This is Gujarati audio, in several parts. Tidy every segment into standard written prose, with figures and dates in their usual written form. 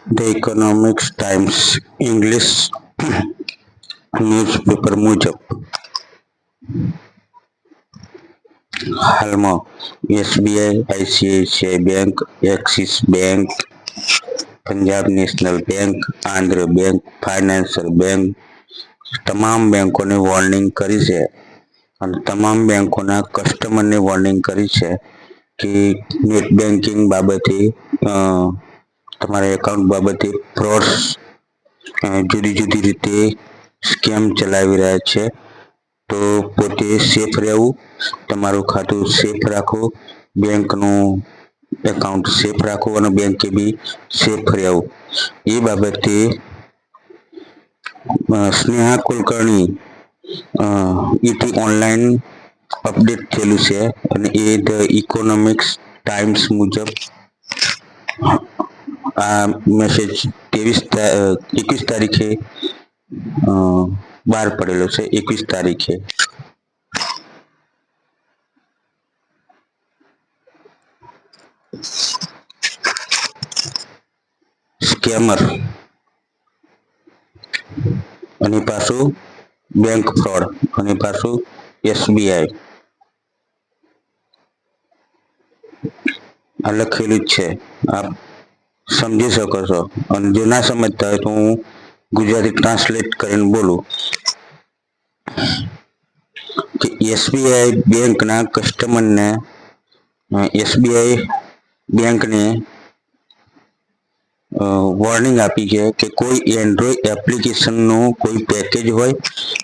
The economics times English newspaper મુજબ હાલમાં SBI, ICICI bank, axis bank, Punjab national bank, Andhra bank, financial bank તમામ બેંકોને વોર્નિંગ કરી છે અને તમામ બેંકોના કસ્ટમરને વોર્નિંગ કરી છે કે નેટ બેન્કિંગ બાબતે તમારા એકાઉન્ટ બાબતે ફ્રોડ્સ જુદી જુદી રીતે સ્કેમ ચલાવી રહ્યા છે, તો પોતે સેફ રહેવું, તમારું ખાતું સેફ રાખવું, બેંકનું એકાઉન્ટ સેફ રાખવું અને બેંકે બી સેફ રહેવું એ બાબતે સ્નેહા કુલકર્ણી એથી ઓનલાઈન અપડેટ થયેલું છે અને એ ધ ઇકોનોમિક્સ ટાઈમ્સ મુજબ આ મેસેજ 21 તારીખે બહાર પડેલો છે. 21 તારીખે સ્કેમર અને પાછું બેંક ફ્રોડ અને પાછું એસબીઆઈ આ લખેલું જ છે, આપ સમજી શકો છો. અને જો ના સમજતા હોય તો હું ગુજરાતી ટ્રાન્સલેટ કરીને બોલું કે એસબીઆઈ બેંકના કસ્ટમરને એસબીઆઈ બેંકને વોર્નિંગ આપી છે કે કોઈ એન્ડ્રોઈડ એપ્લિકેશનનું કોઈ પેકેજ હોય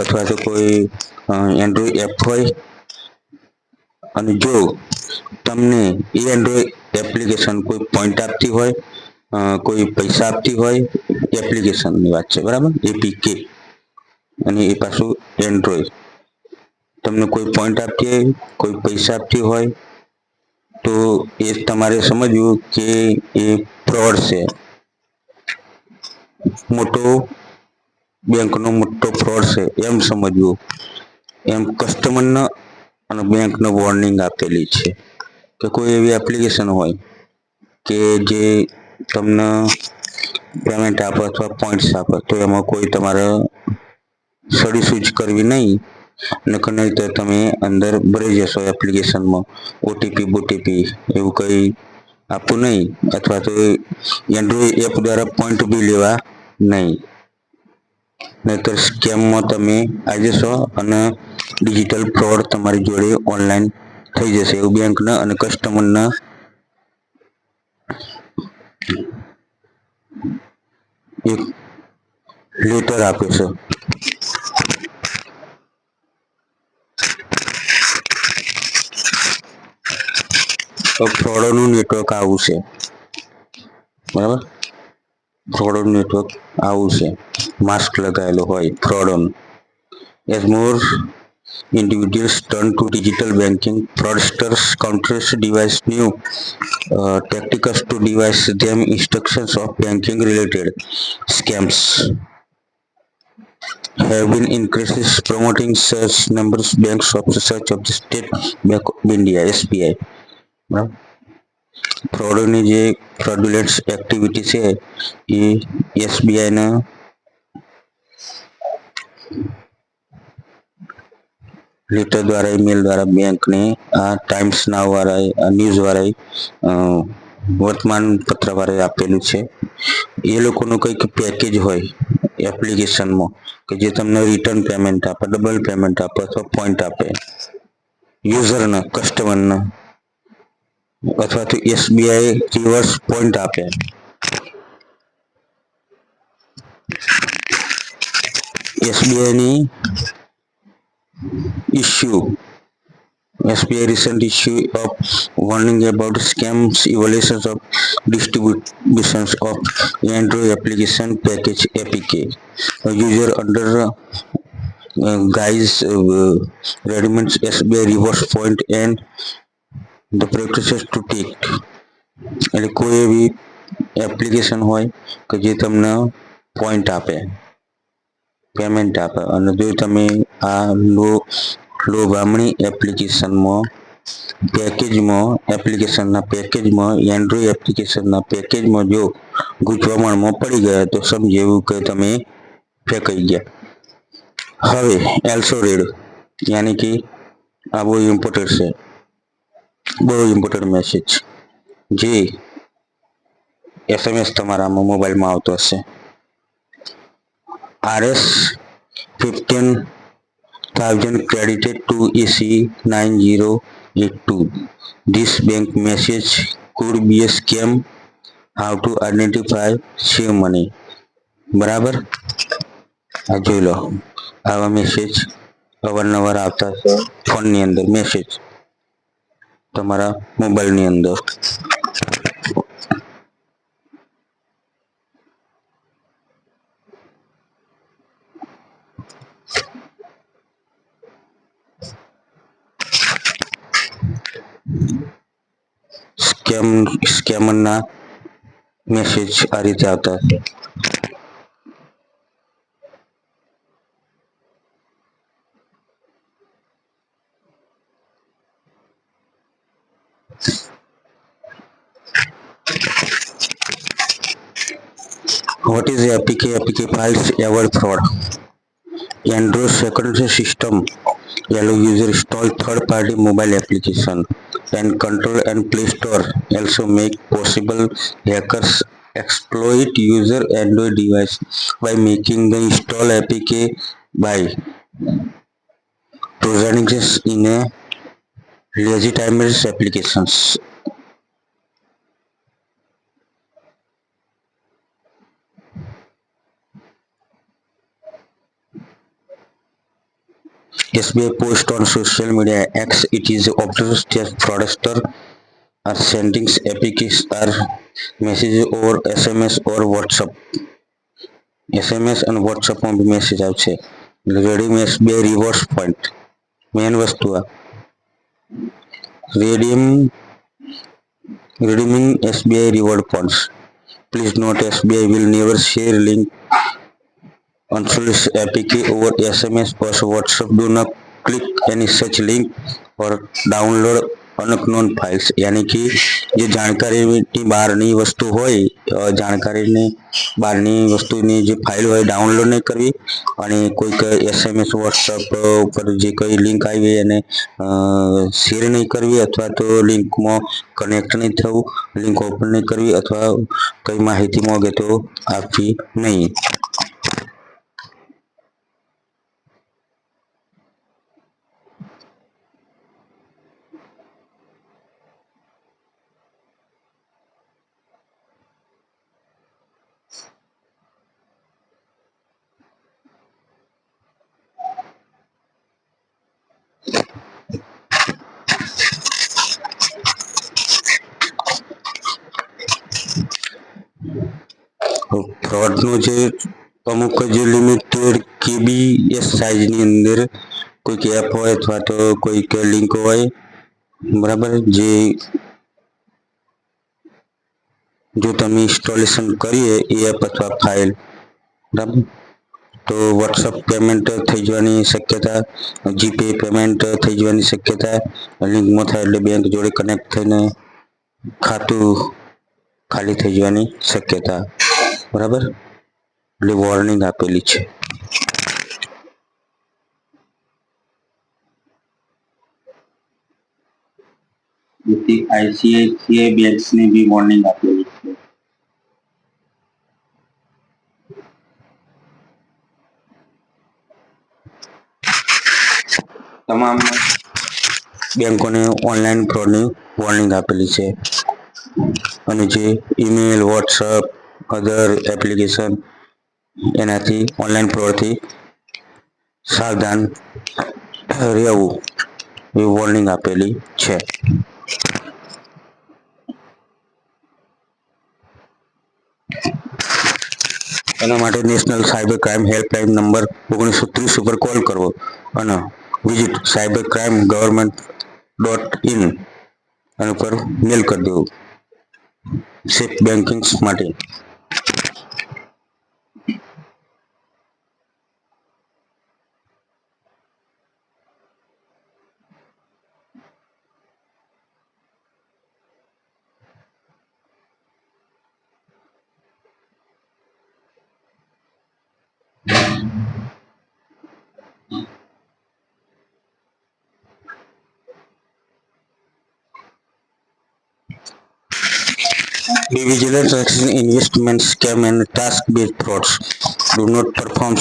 અથવા તો કોઈ એન્ડ્રોઈડ એપ હોય અને જો તમને એ એન્ડ્રોઈડ એપ્લિકેશન કોઈ પોઈન્ટ આપતી હોય, કોઈ પૈસા આપતી હોય, એપ્લિકેશનની વાત છે બરાબર, એપીકે અને એ પાછું એન્ડ્રોઈડ તમને કોઈ પોઈન્ટ આપતી હોય, કોઈ પૈસા આપતી હોય તો એ તમારે સમજવું કે એ ફ્રોડ છે, મોટો બેંકનો મોટો ફ્રોડ છે એમ સમજવું, એમ કસ્ટમરને અને બેંકને વોર્નિંગ આપેલી છે કે કોઈ એવી એપ્લિકેશન હોય કે જે તમને પેમેન્ટ આપે અથવા પોઈન્ટ્સ આપે તો એમાં કોઈ તમારે સડીસૂચ કરવી નહીં, નહીં તો તમે અંદર ભરાઈ જશો એપ્લિકેશનમાં ઓટીપી એવું કંઈ આપવું નહીં અથવા તો એન્ડ્રોઈડ એપ દ્વારા પોઈન્ટ બી લેવા નહીં, નહીંતર સ્કેમમાં તમે આવી જશો અને ડિજિટલ ફ્રોડ તમારી જોડે ઓનલાઈન થઈ જશે એવું બેંકના અને કસ્ટમરના એક લેટર આપે છે. ફ્રોડનું નેટવર્ક આવું છે બરાબર, ફ્રોડનું નેટવર્ક આવું છે, માસ્ક લગાવેલો હોય ફ્રોડનું. As more individuals turn to digital banking, fraudsters counters devise new tactics to devise them instructions of banking related scams have been increases promoting such numbers banks of such of the State Bank of India SBI. ફ્રોડની જે ફ્રોડુલન્ટ એક્ટિવિટી છે એ એસબીઆઈના લેટર દ્વારા, ઈમેલ દ્વારા બેંકને આ ટાઈમ્સ નાવ વાળાએ, ન્યૂઝ વાળાએ, વર્તમાન પત્ર વાળાએ આપેલું છે. એ લોકોનું કંઈક પેકેજ હોય એપ્લિકેશનમાં કે જે તમને રિટર્ન પેમેન્ટ આપે, ડબલ પેમેન્ટ આપે અથવા પોઈન્ટ આપે યુઝરને, કસ્ટમરને, અથવા તો એસબીઆઈ રિવર્સ પોઈન્ટ આપે. એસબીઆઈની SBI recent issue of warning about scams evaluations of distributions of Android application package APK. A user under guise recommends SBI reverse point and the practices to take. એટલે કોઈ એવી એપ્લિકેશન હોય કે જે તમને પોઈન્ટ આપે, પેમેન્ટ આપે અને જો તમે આ લોભામણી એપ્લિકેશનમાં પેકેજમાં એપ્લિકેશનના પેકેજમાં એન્ડ્રોઈડ એપ્લિકેશનના પેકેજમાં જો ગૂંચવણમાં પડી ગયા તો સમજે એવું કે તમે ફેંકાઈ ગયા. હવે એલ્સો રીડ યાની કે આ બહુ ઇમ્પોર્ટન્ટ છે, બહુ ઇમ્પોર્ટન્ટ મેસેજ જે SMS તમારામાં મોબાઈલમાં આવતો હશે. RS 15,000 credited to AC9082. This bank message could be a scam. How to identify save money. બરાબર, આ જોઈ લો, આવા મેસેજ અવારનવાર આવતા છે ફોનની અંદર, મેસેજ તમારા મોબાઈલની અંદર. સ્કેમરના મેસેજ આ રીતે આવતા છે. What is APK? APK files avoid fraud. Android security system allow user install third-party mobile application and control and Play Store also make possible hackers exploit user Android device by making the install APK by providing in a legitimate applications. SBI post on social media X. It is observed that fraudsters are sending APKs or messages over SMS or WhatsApp. SMS અને WhatsAppમાં બી મેસેજ આવશે. રેડીમ SBI રિવોર્ડ્સ પોઈન્ટ મેન વસ્તુ આ redeeming SBI reward points. Please note SBI will never share link unsolicited APK over SMS or WhatsApp. Do not click any such link or download unknown files. यानी कि જે જાણકારીની બહારની વસ્તુ હોય, જાણકારીની બહારની વસ્તુની જે ફાઇલ હોય ડાઉનલોડ નહીં કરવી અને કોઈક SMS WhatsApp ઉપર જે કઈ લિંક આવી એને શેર નહીં કરવી અથવા તો લિંકમાં કનેક્ટ નહીં થવું, લિંક ઓપન નહીં કરવી અથવા કઈ માહિતી માંગે તો આપવી નહીં. ફ્રોડનું જે અમુક જે લિમિટેડ KBS સાઇઝની અંદર કોઈક એપ હોય અથવા તો કોઈક લિંક હોય, બરાબર, જે જો તમે ઇન્સ્ટોલેશન કરીએ એ એપ અથવા ફાઇલ, બરાબર, તો વોટ્સઅપ પેમેન્ટ થઈ જવાની શક્યતા, જીપે પેમેન્ટ થઈ જવાની શક્યતા, લિંકમાં થાય એટલે બેંક જોડે કનેક્ટ થઈને ખાતું ખાલી થઈ જવાની શક્યતા, બરાબર, એટલે વોર્નિંગ આપેલી છે. ICICI બેંક્સની બી વોર્નિંગ આપેલી છે. તમામ બેંકોને ઓનલાઈન ફ્રોડની વોર્નિંગ આપેલી છે અને જે ઈમેલ, વોટ્સઅપ, અધર એપ્લિકેશન એનાથી ઓનલાઈન ફ્રોડથી સાવધાન રહેવું એ વોર્નિંગ આપેલી છે. એના માટે national cyber crime helpline number 1930 ઉપર કોલ કરવો અને વિઝિટ cybercrime.government.in એના ઉપર મેલ કરી દેવું સેફ બેન્કિંગ માટે. Be vigilant in investment scam and task-based frauds. Do not perform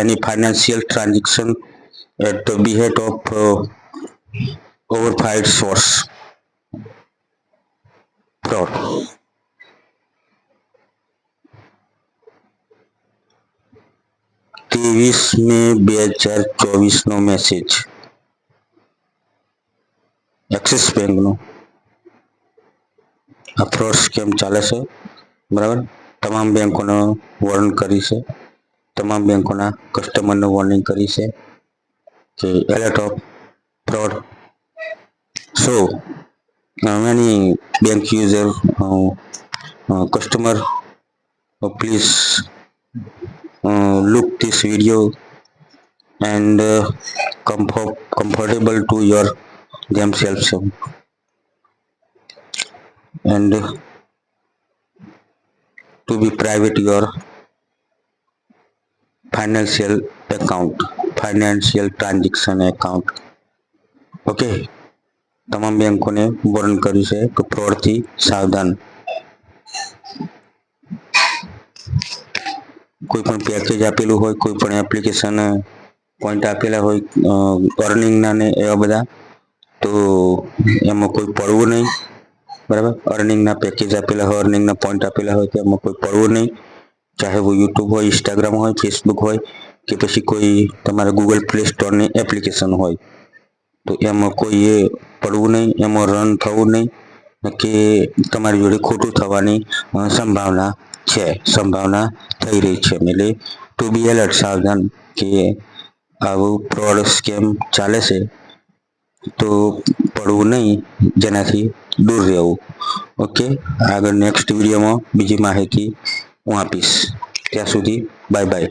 any financial transaction at the behest of verified source. Fraud. 23 May 2024 no message axis બેંકનો આ ફ્રોડ સ્કેમ ચાલે છે, બરાબર. તમામ બેંકોને વોર્ન કરી છે, તમામ બેંકોના કસ્ટમરને વોર્નિંગ કરી છે કે alert of fraud. So many bank user customer please look this video and comfortable to your themselves and to be private your financial account, financial transaction account. Okay, તમામ બેંકોને વોર્ન કર્યું છે કે ફ્રોડથી સાવધાન. કોઈ પણ પેકેજ આપેલું હોય, કોઈ પણ એપ્લિકેશન પોઈન્ટ આપેલા હોય અર્નિંગના ને એવા બધા, તો એમાં કોઈ પડવું નહીં, બરાબર. અર્નિંગના પેકેજ આપેલા હોય, અર્નિંગના પોઈન્ટ આપેલા હોય તો એમાં કોઈ પડવું નહીં. ચાહે वो યુટ્યુબ હોય, ઇન્સ્ટાગ્રામ હોય, ફેસબુક હોય કે પછી કોઈ તમારા ગૂગલ પ્લે સ્ટોરની એપ્લિકેશન હોય, તો એમાં કોઈએ પડવું નહીં, એમાં રન થવું નહીં કે તમારી જોડે ખોટું થવાની સંભાવના છે, સંભાવના થઈ રહી છે. એટલે ટુ બી એલર્ટ, સાવધાન કે આવું ફ્રોડ સ્કેમ ચાલે છે તો પડવું નહીં, જેનાથી દૂર રહેવું. ઓકે, આગળ નેક્સ્ટ વિડીયોમાં બીજી માહિતી હું આપીશ. ત્યાં સુધી બાય બાય.